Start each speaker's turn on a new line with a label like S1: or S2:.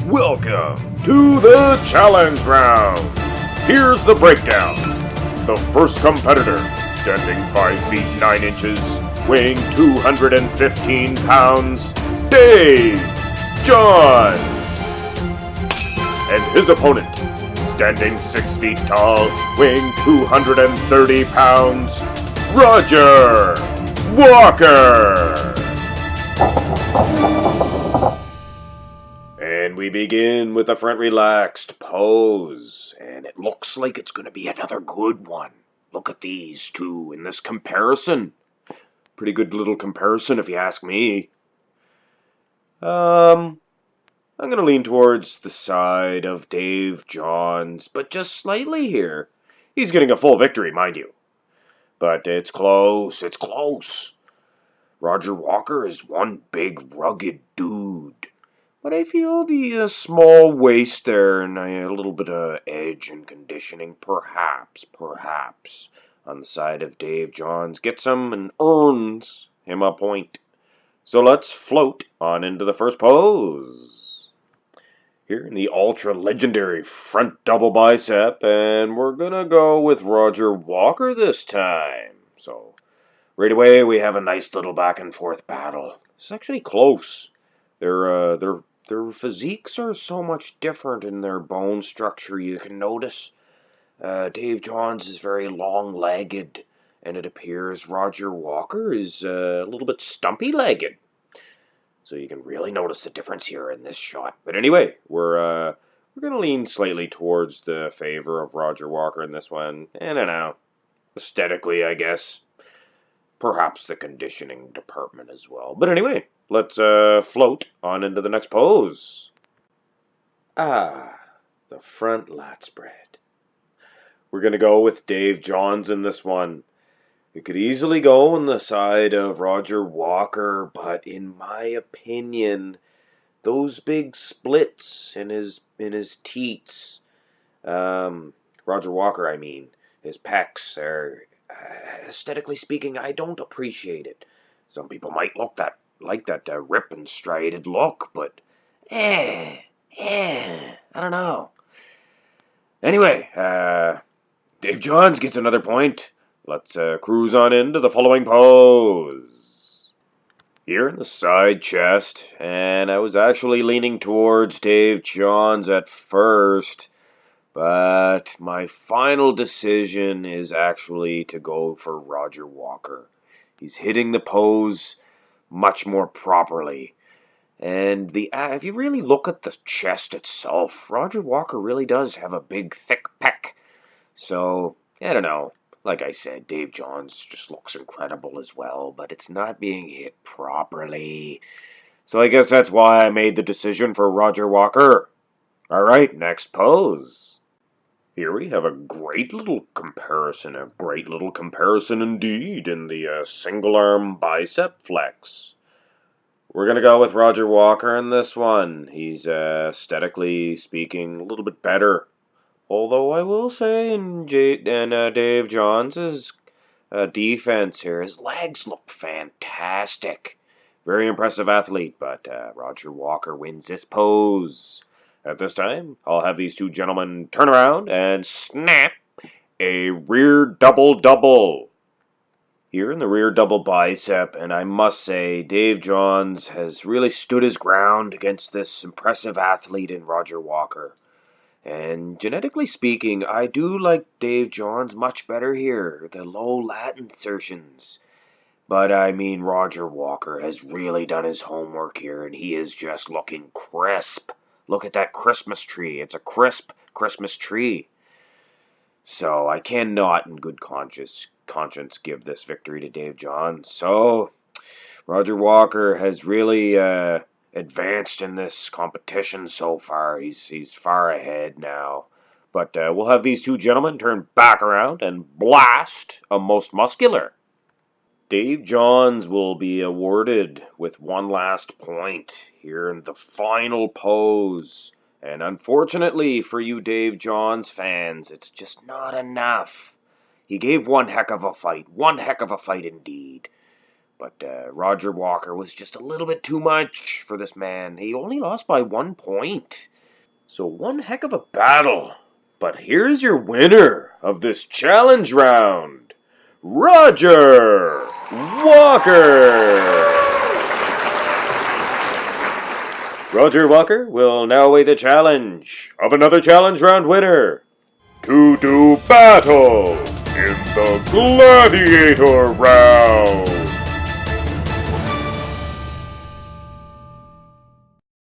S1: Welcome to the challenge round. Here's the breakdown. The first competitor, standing 5 feet 9 inches, weighing 215 pounds, Dave John. And his opponent, standing 6 feet tall, weighing 230 pounds, Roger Walker. And we begin with a front relaxed pose, and it looks like it's going to be another good one. Look at these two in this comparison. Pretty good little comparison if you ask me. I'm going to lean towards the side of Dave Johns, but just slightly here. He's getting a full victory, mind you. But it's close, it's close. Roger Walker is one big rugged dude. But I feel the small waist there and a little bit of edge and conditioning, perhaps, on the side of Dave Johns gets him and earns him a point. So let's float on into the first pose. Here in the ultra-legendary front double bicep, and we're going to go with Roger Walker this time. So right away we have a nice little back and forth battle. It's actually close. Their physiques are so much different in their bone structure, you can notice. Dave Johns is very long-legged, and it appears Roger Walker is a little bit stumpy-legged. So you can really notice the difference here in this shot. But anyway, we're going to lean slightly towards the favor of Roger Walker in this one. I don't know. Aesthetically, I guess. Perhaps the conditioning department as well. But anyway, let's float on into the next pose. The front lat spread. We're going to go with Dave Johns in this one. You could easily go on the side of Roger Walker, but in my opinion, those big splits in his teats, Roger Walker, I mean, his pecs are, aesthetically speaking, I don't appreciate it. Some people might like that rip and striated look, but I don't know. Anyway, Dave Johns gets another point. Let's cruise on into the following pose. Here in the side chest, and I was actually leaning towards Dave Johns at first, but my final decision is actually to go for Roger Walker. He's hitting the pose much more properly. And if you really look at the chest itself, Roger Walker really does have a big, thick pec. So, I don't know. Like I said, Dave Johns just looks incredible as well, but it's not being hit properly. So I guess that's why I made the decision for Roger Walker. Alright, next pose. Here we have a great little comparison indeed in the single arm bicep flex. We're going to go with Roger Walker in this one. He's aesthetically speaking a little bit better. Although I will say in Dave Johns' defense here, his legs look fantastic. Very impressive athlete, but Roger Walker wins this pose. At this time, I'll have these two gentlemen turn around and snap a rear double-double. Here in the rear double bicep, and I must say, Dave Johns has really stood his ground against this impressive athlete in Roger Walker. And genetically speaking, I do like Dave Johns much better here, the low lat insertions. But I mean, Roger Walker has really done his homework here, and he is just looking crisp. Look at that Christmas tree. It's a crisp Christmas tree. So I cannot in good conscience give this victory to Dave Johns. So Roger Walker has really advanced in this competition so far. He's far ahead now. But we'll have these two gentlemen turn back around and blast a most muscular. Dave Johns will be awarded with one last point here in the final pose. And unfortunately for you Dave Johns fans, it's just not enough. He gave one heck of a fight indeed. But Roger Walker was just a little bit too much for this man. He only lost by 1 point. So one heck of a battle. But here's your winner of this challenge round, Roger Walker. Roger Walker will now await the challenge of another challenge round winner to do battle in the gladiator round.